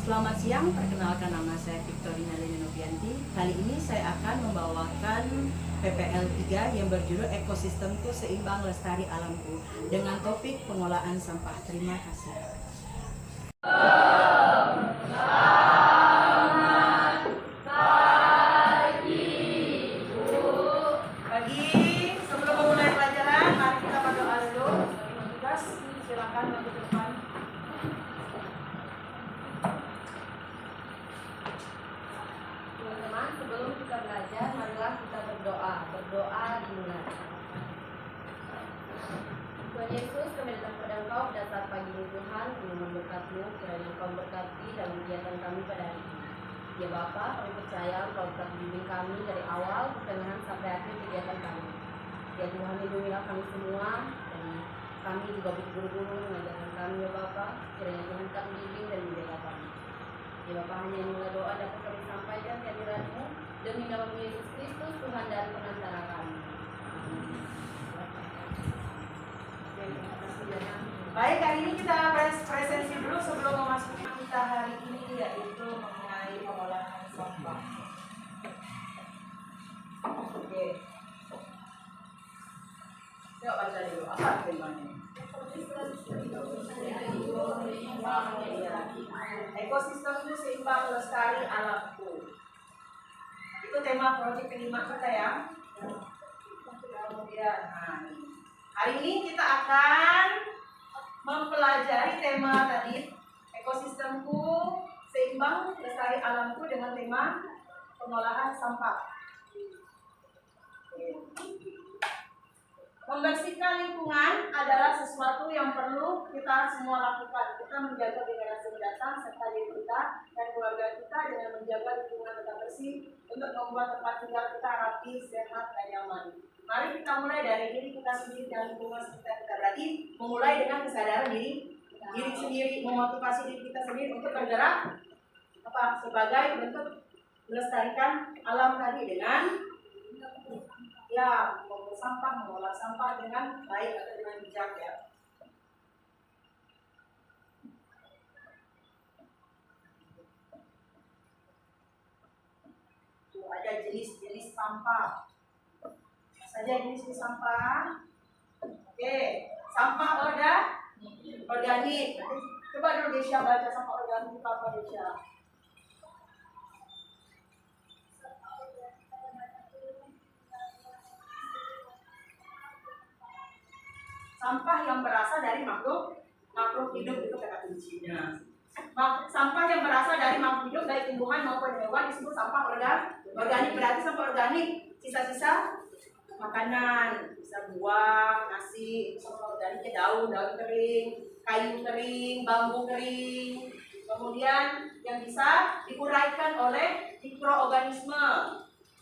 Selamat siang, perkenalkan nama saya Victorina Leninovianti. Kali ini saya akan membawakan PPL 3 yang berjudul Ekosistemku Seimbang Lestari Alamku dengan topik pengolahan sampah. Terima kasih. Pagi, sebelum memulai pelajaran, mari kita berdoa dulu. Tugas, silakan untuk depan. Teman-teman, sebelum kita belajar, marilah kita berdoa. Berdoa dimulai. Tuhan Yesus, kami datang kepada Engkau pada saat pagi ini Tuhan, kami memberkat-Mu, kiranya Engkau berkati dalam kegiatan kami pada hari ini. Ya Bapa, kami percaya Engkau telah membimbing kami dari awal, pertengahan sampai akhir kegiatan kami. Ya Tuhan, lindungilah kami semua, dan kami juga berguru-guru mengajarkan kami ya Bapa, kiranya Tuhan tetap membimbing dan menjaga kami. Ya Bapa, hanya inilah doa dapat kami sampaikan kehadirat-Mu demi nama Yesus Kristus Tuhan dan Penantara kami. Baik, hari ini kita presensi dulu sebelum memasuki kita hari ini, yaitu mengenai pengolahan sampah. Oke. Yuk baca dulu, apa temanya? Ekosistemku seimbang lestari alamku. Itu tema proyek kelima kita ya. Kemudian, hari ini kita akan mempelajari tema tadi, ekosistemku seimbang lestari alamku dengan tema pengolahan sampah. Membersihkan lingkungan adalah sesuatu yang perlu kita semua lakukan. Kita menjaga generasi mendatang serta diri kita dan keluarga kita dengan menjaga lingkungan tetap bersih untuk membuat tempat tinggal kita rapi, sehat, dan nyaman. Mari kita mulai dari diri kita sendiri dan lingkungan sekitar kita. Berarti memulai dengan kesadaran diri sendiri, memotivasi diri kita sendiri untuk bergerak sebagai bentuk melestarikan alam tadi dengan mengolah sampah, mengolah sampah dengan baik atau dengan bijak ya. Tuh, ada jenis-jenis sampah. Saja jenis sampah. Oke, sampah organik. Coba dulu Desya baca sampah organik itu apa Desya? Sampah yang berasal dari makhluk hidup itu kata kuncinya. Sampah yang berasal dari makhluk hidup baik tumbuhan maupun hewan disebut sampah organik. Berarti sampah organik sisa-sisa makanan, bisa buah, nasi, sampah organiknya daun kering, kayu kering, bambu kering. Kemudian yang bisa diuraikan oleh mikroorganisme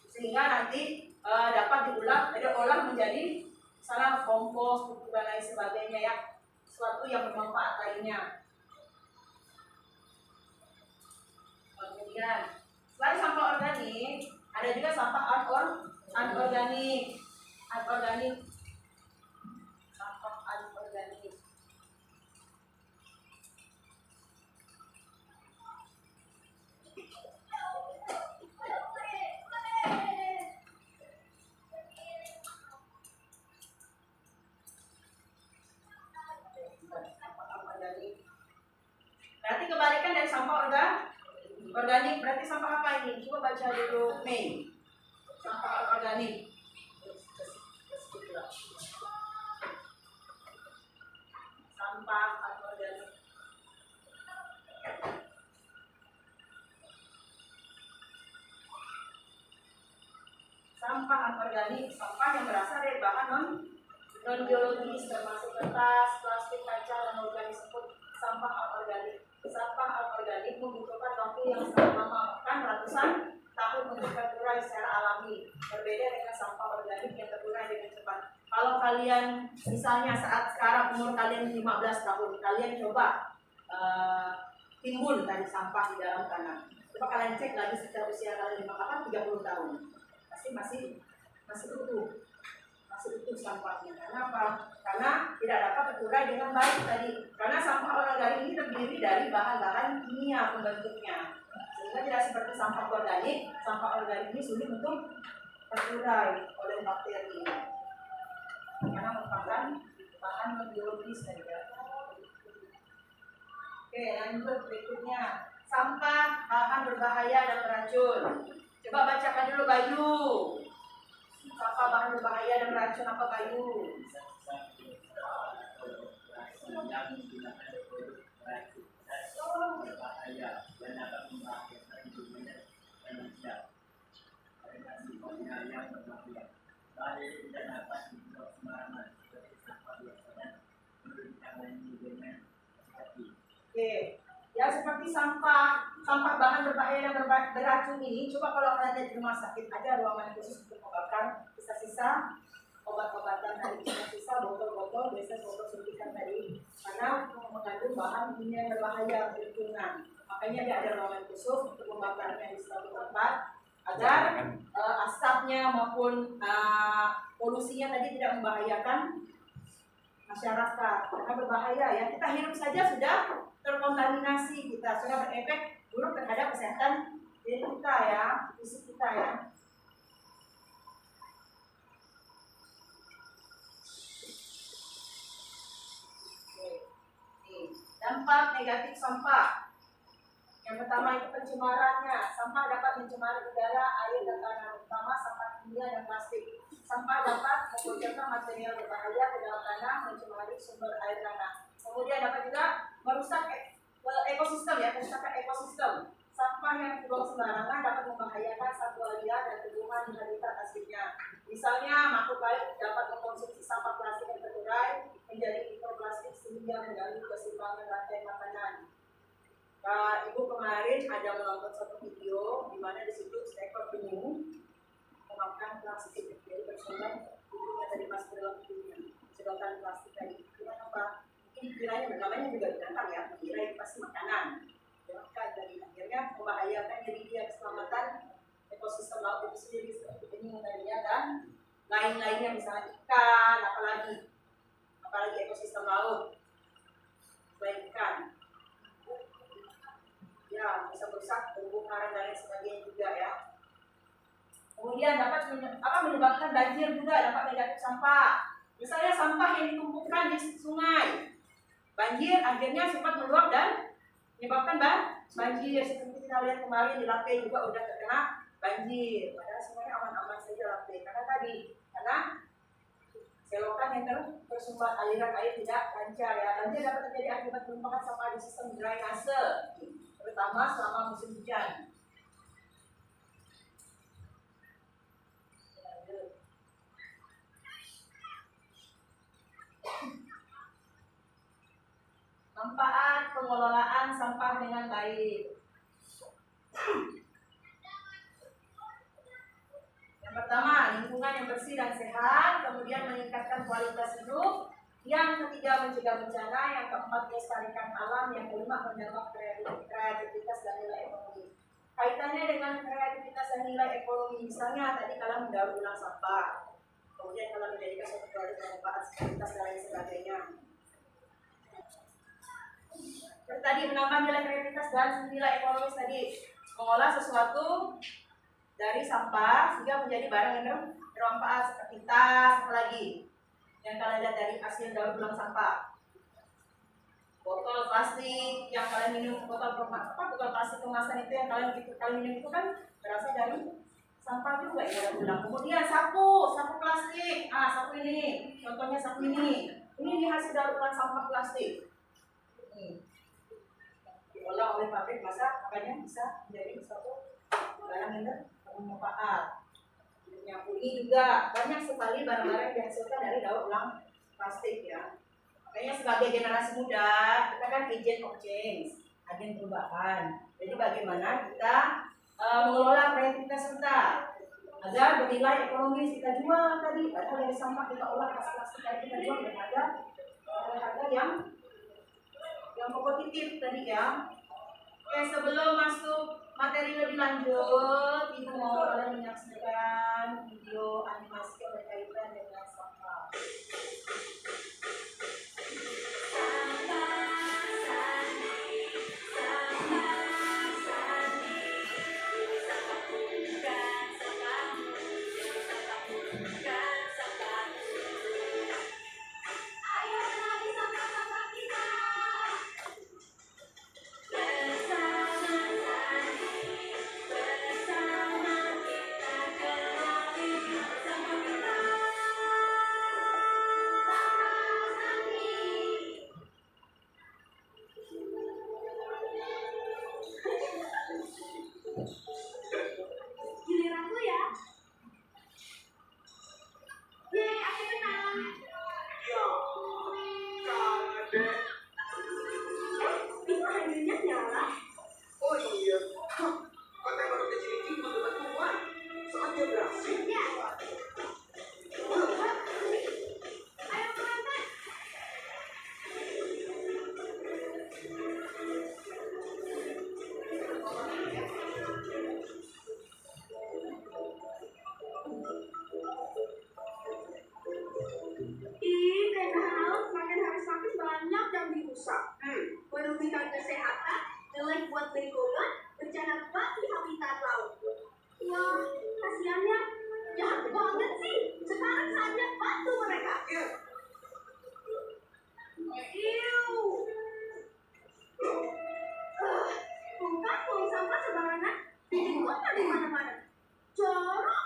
sehingga nanti dapat diolah menjadi misalnya kompos dan lain sebagainya ya, sesuatu yang bermanfaat lainnya. Kemudian selain sampah organik, ada juga sampah anorganik. Sampah anorganik. Berarti kebalikan dari sampah organik. Berarti sampah apa ini? Coba baca dulu Mei. Sampah organik. Sampah organik. Sampah anorganik, sampah yang berasal dari bahan non biologis termasuk kertas, plastik, kaca, dan organisme sampah anorganik. Sampah anorganik membutuhkan waktu yang sangat lama, bahkan ratusan tahun untuk terurai secara alami. Berbeda dengan sampah organik yang terurai dengan cepat. Kalau kalian misalnya saat sekarang umur kalian 15 tahun, kalian coba timbun tadi sampah di dalam tanah. Coba kalian cek lagi secara usia kalian 30 tahun. Pasti masih utuh. seutuh sampahnya. Kenapa? Karena tidak dapat terurai dengan baik tadi. Karena sampah organik ini terdiri dari bahan-bahan kimia pembentuknya, sehingga tidak seperti sampah organik. Sampah organik ini sulit untuk terurai oleh bakteri karena merupakan bahan biologis saja. Oke, lanjut berikutnya. Sampah bahan berbahaya dan beracun. Coba bacakan dulu Bayu. Sampah bahan berbahaya dan beracun apa Bayu? Oke, ya seperti sampah bahan berbahaya dan beracun ini. Coba kalau kalian lihat di rumah sakit ada ruangan khusus untuk mengeluarkan sisa-sisa obat-obatan tadi, sisa botol-botol, biasa botol suntikan tadi, karena mengandung bahan kimia yang berbahaya untuk lingkungan. Makanya dia ada ruangan khusus untuk membakarnya di suatu tempat agar asapnya maupun polusinya tadi tidak membahayakan masyarakat. Karena berbahaya ya, kita hirup saja sudah terkontaminasi, kita sudah berefek buruk terhadap kesehatan diri kita ya, fisik kita ya. Dampak negatif sampah. Yang pertama itu pencemarannya. Sampah dapat mencemari udara, air, dan tanah, terutama sampah kimia dan plastik. Sampah dapat membocorkan material berbahaya ke dalam tanah, mencemari sumber air tanah. Kemudian dapat juga merusak ekosistem ya, kerusakan ekosistem. Sampah yang dibuang sembarangan dapat membahayakan satwa liar dan tumbuhan di habitat aslinya. Misalnya makhluk lain dapat mengkonsumsi sampah plastik yang terurai menjadi mikroplastik sehingga mengganggu keseimbangan rantai makanan. Ibu kemarin ada menonton satu video di mana di situ seekor penyu memakan plastik, jadi bersumber hidungnya dari masuk dalam hidungnya, sedotan plastik tadi. Gimana Pak? Mungkin kiranya namanya juga ditantang ya, kira itu pasti makanan. Makan dari akhirnya membahayakan diri dia, keselamatan ekosistem laut itu sendiri seperti penyu tadinya dan lain-lainnya, misalnya ikan, apalagi ekosistem laut selain ikan. Ya, bisa merusak terumbu karang dan lain sebagainya juga ya. Kemudian dapat menyebabkan banjir juga, dampak negatif sampah. Misalnya sampah yang ditumpukan di sungai, banjir akhirnya sempat meluap dan menyebabkan banjir. Seperti kita lihat kemarin di Lape juga udah terkena banjir. Padahal semuanya aman-aman saja Lape. Karena selokan yang tersumbat aliran air tidak lancar ya. Banjir dapat terjadi akibat penumpahan sampah di sistem drainase, terutama selama musim hujan. Manfaat pengelolaan sampah dengan baik. Yang pertama, lingkungan yang bersih dan sehat, kemudian meningkatkan kualitas hidup. Yang ketiga, mencegah bencana. Yang keempat, melestarikan alam. Yang kelima, menjaga kreativitas dan nilai ekonomi. Kaitannya dengan kreativitas dan nilai ekonomi, misalnya tadi kalian mendaur ulang sampah, kemudian kalian menjadikan suatu produk bermanfaat, kreativitas dan lain sebagainya. Tadi menambah nilai kreativitas dan nilai ekonomis tadi, mengolah sesuatu dari sampah sehingga menjadi barang yang bermanfaat seperti tas, apalagi yang kalian lihat dari hasil daur ulang sampah. Botol plastik yang kalian minum, botol plastik kemasan itu yang kalian minum itu kan berasal dari sampah juga ya daur ulang. Kemudian sapu plastik, sapu ini, contohnya sapu ini hasil daur ulang sampah plastik. Diolah oleh pabrik, makanya bisa menjadi suatu barang yang bermanfaat. Nyapu ini juga banyak sekali barang-barang yang dihasilkan dari daur ulang plastik ya. Makanya sebagai generasi muda kita kan agent of change, agen perubahan. Jadi bagaimana kita mengelola kreativitas kita agar bernilai ekonomis, kita jual tadi, padahal dari sampah kita olah plastik tadi kita jual dengan harga yang kompetitif tadi ya. Oke, sebelum masuk materi lebih lanjut, Ibu mau kalian menyaksikan video animasi yang berkaitan dengan sampah. Giliranku ya. Yeay, aku menang. Ya, kalah deh. Itu hadiahnya nyala. Oh iya, katanya baru kecil ini butuh bantuan. Saatnya beraksi. Ya. Ayo pengantin. Ih, kayaknya laut makin hari semakin banyak yang dirusak. Merugikan kesehatan, jelek buat lingkungan, bencana bagi habitat laut. Wah, kasihan ya. Jahat banget sih. Sekarang saatnya bantu mereka. Ya, Iu. Bukan buang sampah sembarangan. Bikin kotor di mana-mana. Jorok.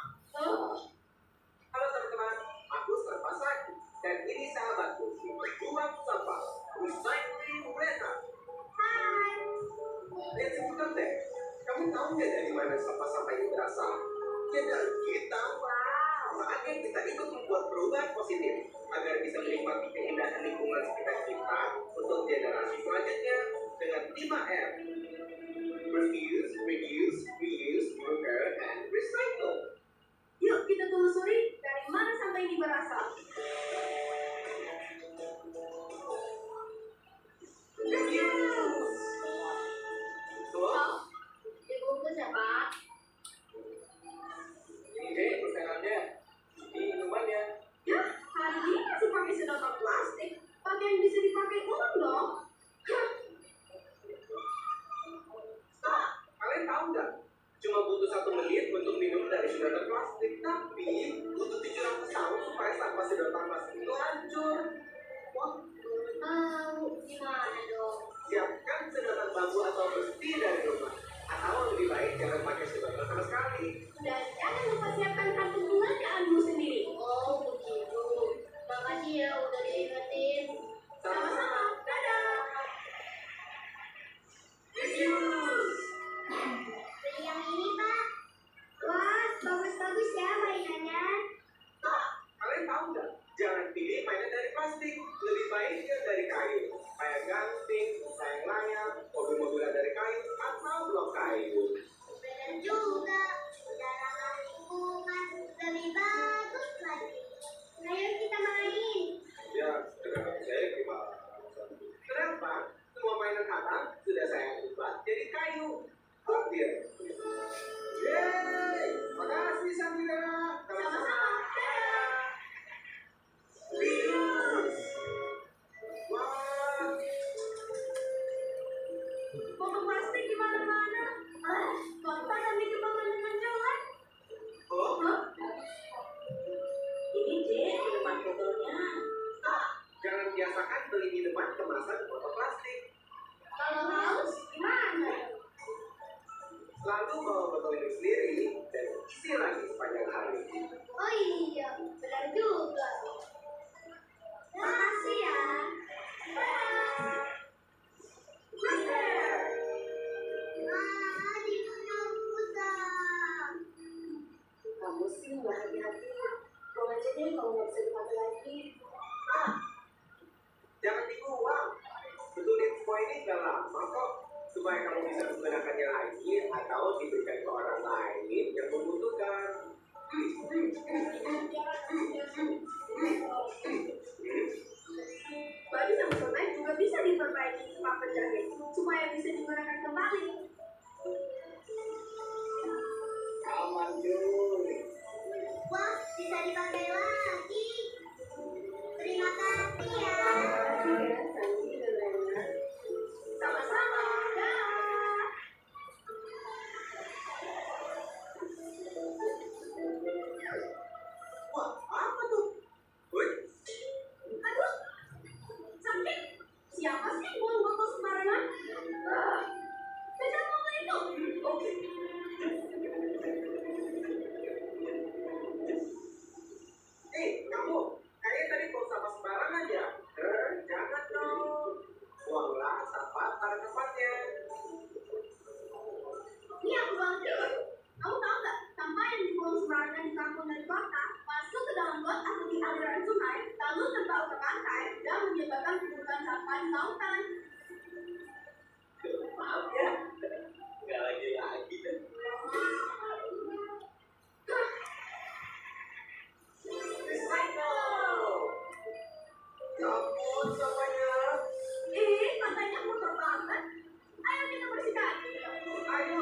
halo teman-teman, aku Sarpa Saki dan ini sahabatku, Buang Sampah, Recycling Rena. Hai. Lihat sebutan deh, kamu tahu nggak dari mana sampah-sampah ini berasal? Ya dari kita. Wow. Saatnya kita ikut membuat perubahan positif agar bisa menikmati keindahan lingkungan sekitar kita untuk generasi selanjutnya dengan 5R. Refuse, reduce, reuse, repair, and recycle. Yuk kita telusuri dari mana sampah ini berasal. Reuse. Tuh, Dibungkus ya, Pak. ini deh pesanannya. Ini minumannya. Ya, hari ini masih pakai sedotan plastik. Pakai yang bisa dipakai ulang dong. Hah. Stop, kalian tahu nggak? Cuma butuh 1 menit untuk minum dari sedotan plastik, tapi butuh 700 tahun supaya sampah sedotan plastik itu hancur. Wah, Gimana dong? siapkan sedotan bambu atau besi dari rumah. Atau lebih baik jangan pakai sedotan sama sekali. Dan jangan lupa siapkan kartu keluargaanmu sendiri. Oh, begitu. Makasih ya udah diingetin. Sama-sama. Dadah. Reuse. Beli yang ini, Pak. Wah, bagus-bagus ya mainannya. Nah, kalian tahu nggak? Jangan pilih mainan dari plastik. Lebih baiknya dari kayu. Kayak ganting, sayang layang, mobil-mobilan dari kayu, atau blok kayu. Bener juga. Udara lingkungan lebih bagus lagi. Ayo kita main. Ya, dengan saya gimana? Kenapa? Semua mainan Hatang sudah saya ubah jadi kayu. Hampir. Yeay! Makasih Samira. Sama-sama. Dadah. Reuse. Wah. Botol plastik di mana-mana. Kotor dan bikin pemandangan jelek. Oh, Hah? Ini deh minuman botolnya. jangan biasakan beli minuman kemasan botol plastik. Kalau haus gimana? Lalu bawa botol ini sendiri dan isi lagi sepanjang hari. Oh iya, benar juga. Makasih ya. Dadah. Dadah. Kamu sih nggak hati-hati. Buang aja deh kalau nggak bisa dipakai lagi. Jangan dibuang. Betulin semua ini udah lama kok. Supaya kamu bisa menggunakannya lagi atau diberikan ke orang lain yang membutuhkan. Baju yang sobek juga bisa diperbaiki tempat penjahit supaya bisa digunakan kembali. Aman cuy. Wah, bisa dipakai lagi. Terima kasih ya. Sama-sama. Dah. Wah, apa tuh? Wih, Aduh, sakit. Siapa sih buang botol sembarangan? Kejar bukan lautan. Maaf ya, nggak lagi deh. Recycle. Ya ampun, semuanya. Matanya kotor banget. Ayo kita bersihkan. Ayo.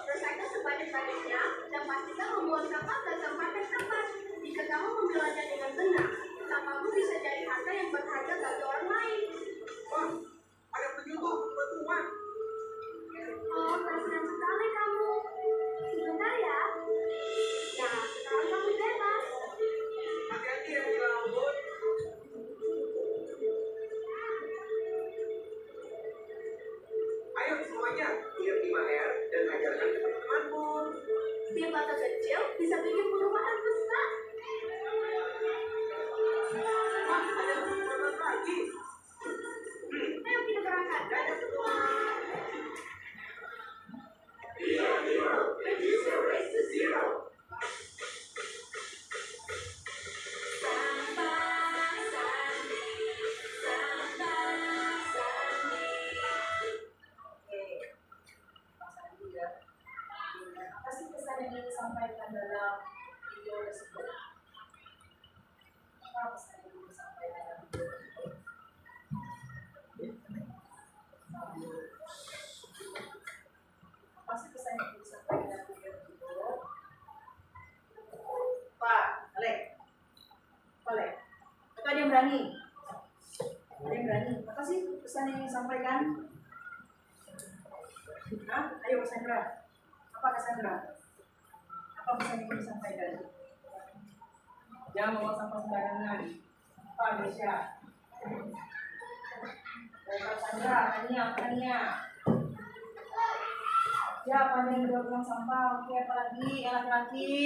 Recycle sebanyak-banyaknya dan pastikan membuang sampah ke tempat yang tepat. Jika kamu memilahnya dengan benar, sampahmu bisa jadi harta yang berharga bagi orang lain. Wah, ada penyuluh bantuan. Oh, kasihan sekali kamu. Sebentar ya. Nah, sekarang kamu bebas. Hati-hati ya di laut. Ayo semuanya, lihat 5R dan ajarkan ke teman-temanmu. Tim mata kecil bisa bikin perubahan besar. Wah, ada perubahan lagi. Ayo kita berangkat. Dadah semua. Reduce your waste to zero. Apa sih pesan yang ingin disampaikan dalam video tersebut? Apa pesan yang ingin disampaikan dalam video tersebut? Apa sih pesan yang ingin disampaikan dalam video tersebut? Pak, Alek. Boleh. Atau ada yang berani? Ada yang berani? Apa sih pesan yang ingin disampaikan? Hah? Ayo Cassandra. Apa Cassandra? Apa pesan yang ingin disampaikan? Jangan membuang sampah sembarangan. Apa Indonesia? Dari Cassandra, Tania. Ya, pandai buang sampah. Oke, apa lagi? Yang laki-laki.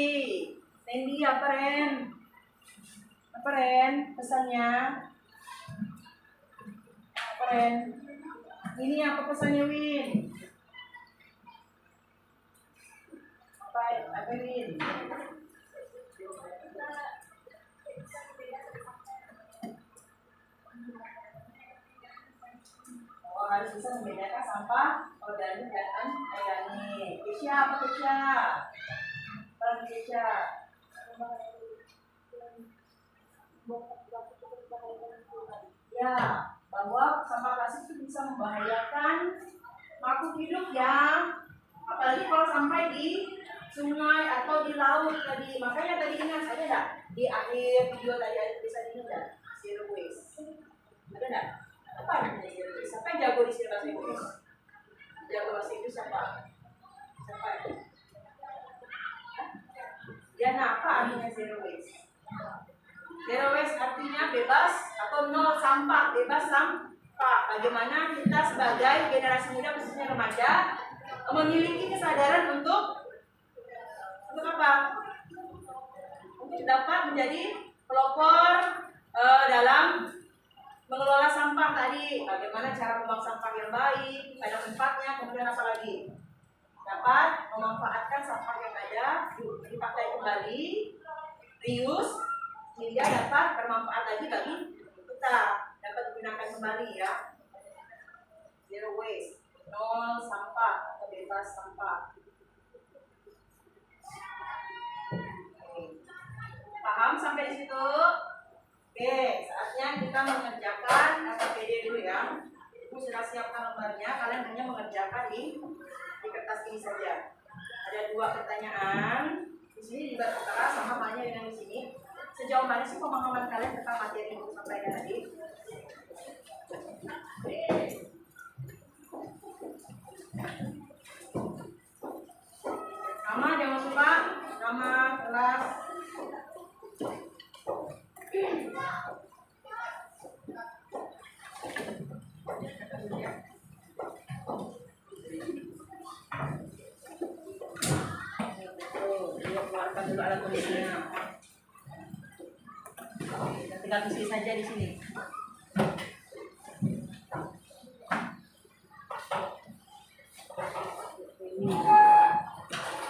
Randy, apa Ren? Apa Ren? Pesannya? Apa Ren? Ini apa pesannya Win? Apa Win? Oh, harus bisa membedakan sampah organik dan anorganik. Keisha, apa Keisha? Apa Keisha? Ya, bahwa sampah plastik itu bisa membahayakan makhluk hidup ya. Apalagi kalau sampai di sungai atau di laut tadi. Makanya tadi ingat ada enggak? Di akhir video tadi ada tulisan ini enggak? Zero waste. Ada enggak? Apa artinya zero waste? Siapa yang jago di sini bahasa Inggris? Jago bahasa Inggris siapa? Siapa? Ya, nah apa artinya zero waste? Zero waste artinya bebas atau nol sampah, bebas sampah. Bagaimana kita sebagai generasi muda khususnya remaja memiliki kesadaran untuk apa? Untuk dapat menjadi pelopor dalam mengelola sampah tadi. Bagaimana cara membuang sampah yang baik pada tempatnya, kemudian apa lagi? Dapat memanfaatkan sampah yang ada, dipakai kembali, reuse, sehingga dapat bermanfaat lagi bagi kita, dapat digunakan kembali ya. Zero waste, nol sampah atau bebas sampah. Paham sampai di situ? Oke, saatnya kita mengerjakan KPD dulu ya. Ibu sudah siapkan lembarnya, kalian hanya mengerjakan di kertas ini saja. Ada 2 pertanyaan. Di sini juga tertera sama halnya dengan di sini. Sejauh mana sih pemahaman kalian tentang materi yang disampaikan tadi? Nama jangan lupa, nama kelas. Keluarkan dulu alat tulisnya. Tinggal tulis saja di sini.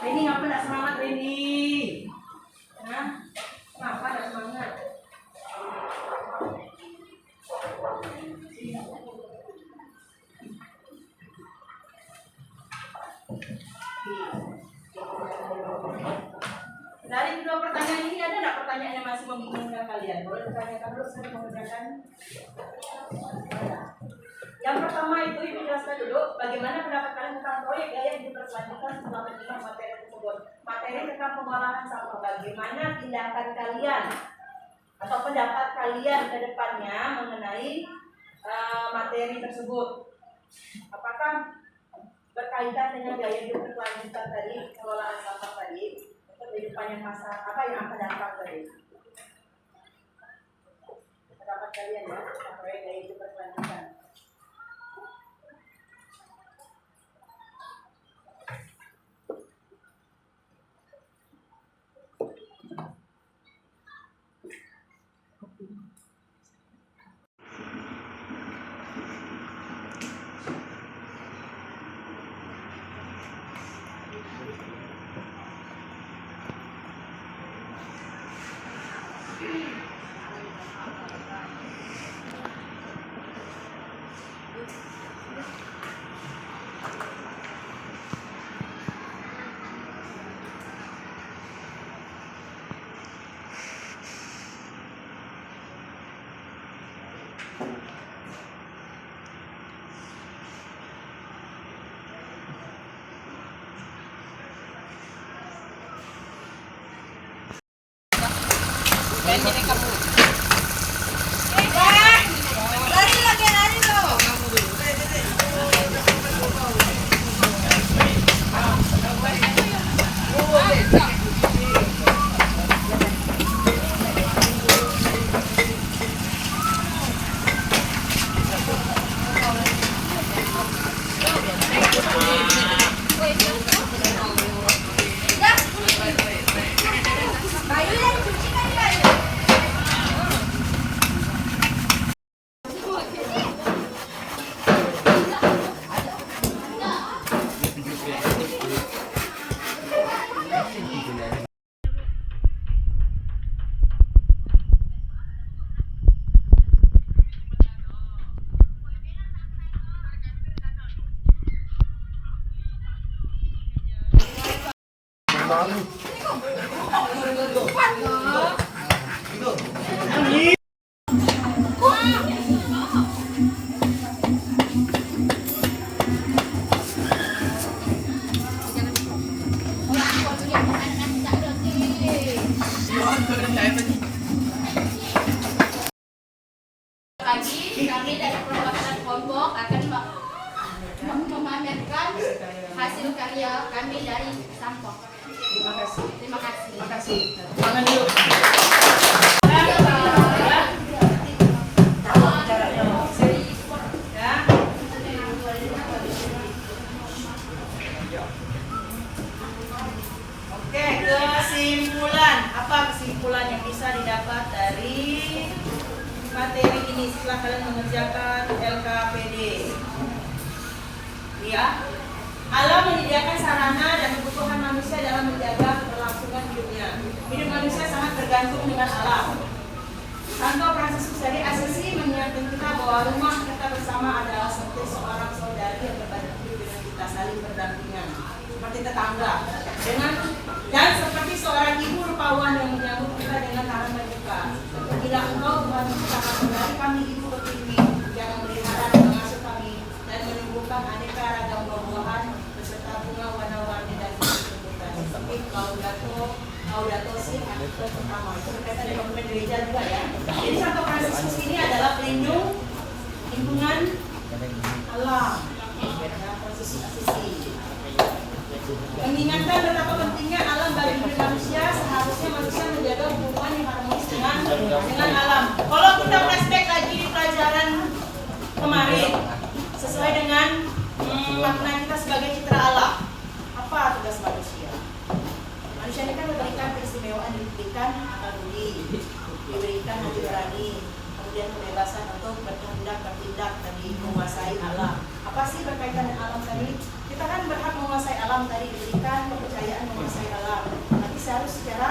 Rini, ngapa tidak semangat Rini? Hah? Kenapa tidak semangat? pertanyaannya masih membingungkan kalian, boleh ditanyakan dulu, saya mengerjakan. Yang pertama itu ibu jelaskan dulu bagaimana pendapat kalian tentang proyek gaya hidup berkelanjutan setelah menerima materi tersebut. Materi tentang pengolahan sampah, bagaimana tindakan kalian atau pendapat kalian ke depannya mengenai materi tersebut. Apakah berkaitan dengan gaya hidup berkelanjutan tadi, pengelolaan sampah tadi, untuk kehidupan yang masa apa yang akan datang tadi? Pendapat kalian ya, tentang proyek gaya hidup berkelanjutan. Pagi kami dari perwakilan kelompok akan memamerkan hasil karya kami dari sampah. Terima kasih. Terima kasih. Terima kasih. Tangan dulu. Oke, kesimpulan. Apa kesimpulan yang bisa didapat dari materi ini setelah kalian mengerjakan LKPD? Ya, alam menyediakan sarana dan kebutuhan manusia dalam menjaga keberlangsungan hidupnya. Hidup manusia sangat tergantung dengan alam. Santo Fransiskus dari Assisi mengingatkan kita bahwa rumah kita bersama adalah seperti seorang saudari yang berbagi hidup dengan kita, saling berdampingan, seperti tetangga. Dan seperti seorang ibu rupawan yang menyambut kita dengan tangan terbuka. Bila engkau Tuhan akan kembali kami ibu pertiwi yang memelihara dan mengasuh kami dan menumbuhkan aneka ragam buah-buahan beserta bunga warna-warni dan tumbuhan seperti Laudato Si akte pertama. Itu berkaitan dengan dokumen gereja juga ya. Jadi Santo Fransiskus ini adalah pelindung lingkungan alam. Fransiskus Assisi mengingatkan betapa pentingnya alam bagi hidup manusia. Seharusnya manusia menjaga hubungan yang harmonis dengan alam. Kalau kita flashback lagi di pelajaran kemarin, sesuai dengan makna kita sebagai citra Allah, apa tugas manusia? Manusia ini kan diberikan keistimewaan, diberikan akal budi, diberikan hati nurani, kemudian kebebasan untuk bertindak tadi, menguasai alam. Apa sih berkaitan dengan alam tadi? Kita kan berhak menguasai alam tadi, diberikan kepercayaan menguasai alam. Tapi harus secara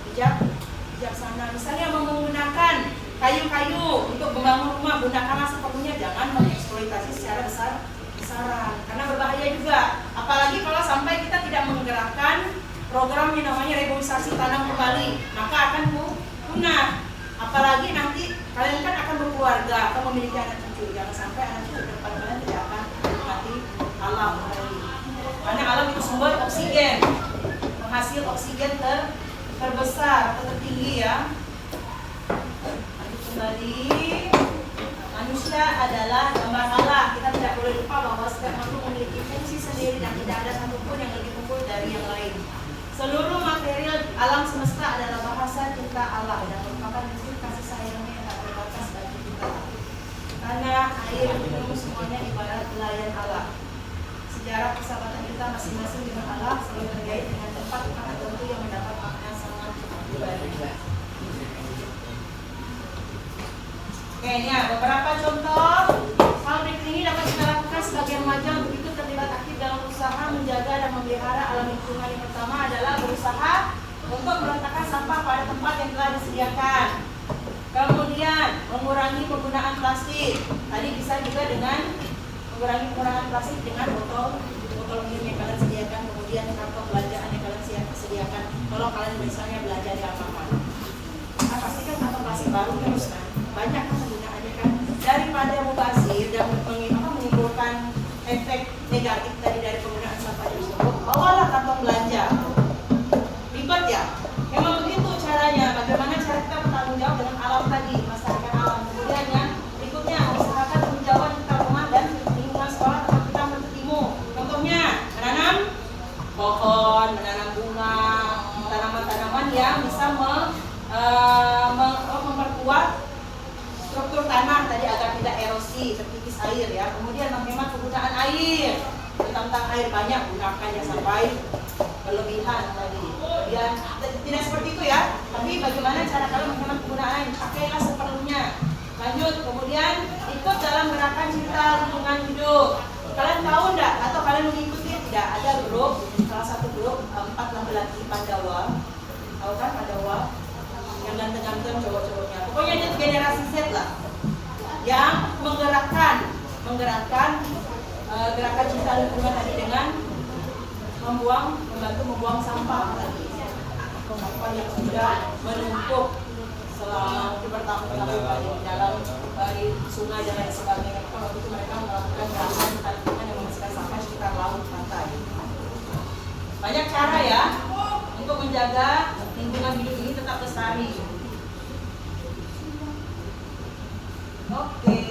bijaksana. Misalnya menggunakan kayu-kayu untuk membangun rumah, gunakanlah sepenuhnya, jangan mengeksploitasi secara besaran, karena berbahaya juga. Apalagi kalau sampai kita tidak menggerakkan program yang namanya reboisasi tanam kembali, maka akan punah. Apalagi nanti kalian kan akan berkeluarga, akan memiliki anak cucu. Jangan sampai anak cucu depan kalian tidak akan menikmati alam lagi. Karena alam itu sumber oksigen, penghasil oksigen terbesar atau tertinggi ya. Lanjut kembali. Manusia adalah gambar Allah. Kita tidak boleh lupa bahwa setiap makhluk memiliki fungsi sendiri dan tidak ada satupun yang lebih unggul dari yang lain. Seluruh material alam semesta adalah bahasa cinta Allah dan merupakan wujud kasih sayangnya yang tak terbatas bagi kita. Tanah, air, gunung semuanya ibarat pelayan Allah. Sejarah persahabatan kita masing-masing dengan Allah selalu terkait dengan tempat-tempat tertentu yang mendapat makna sangat pribadi. Oke, ini ya, beberapa contoh hal berikut ini dapat kita lakukan sebagai remaja untuk ikut terlibat aktif dalam usaha menjaga dan memelihara alam lingkungan. Yang pertama adalah berusaha untuk meletakkan sampah pada tempat yang telah disediakan. Kemudian mengurangi penggunaan plastik. Tadi bisa juga dengan mengurangi penggunaan plastik dengan botol minum yang kalian sediakan, kemudian kantong belanjaan yang kalian sediakan. Kalau kalian misalnya belanja di apa-apa, nah, pasti kan kantong plastik baru terus kan, banyak kan penggunaannya kan. Daripada mubazir dan menimbulkan efek negatif tadi dari penggunaan sampah tersebut, bawalah kantong belanja. Ribet ya? Memang begitu caranya. Bagaimana cara kita bertanggung jawab dengan alam tadi, melestarikan alam. Kemudian yang berikutnya, usahakan penghijauan kita rumah dan lingkungan sekolah tempat kita bertemu. Contohnya, menanam pohon, menanam bunga, tanaman-tanaman yang bisa memperkuat struktur tanah tadi agar tidak erosi, terkikis air ya. Kemudian menghemat penggunaan air. Tentang air banyak, gunakan ya sampai berlebihan tadi. Kemudian tidak seperti itu ya, tapi bagaimana cara kalian menghemat penggunaan air? Pakailah seperlunya. Lanjut, kemudian ikut dalam gerakan cinta lingkungan hidup. Kalian tahu enggak atau kalian mengikuti tidak? Ada grup, salah satu grup 4 laki-laki Pandawa. Tahu kan Pandawa? Yang ganteng-ganteng cowok-cowoknya. Pokoknya itu generasi Z lah. Yang menggerakkan gerakan cinta lingkungan tadi dengan membantu membuang sampah tadi. Sampah yang sudah menumpuk selama bertahun-tahun tadi di dalam di sungai dan lain sebagainya. Waktu itu mereka melakukan gerakan cinta lingkungan yang membersihkan sampah sekitar laut pantai. Banyak cara ya untuk menjaga lingkungan hidup ini tetap lestari. Oke.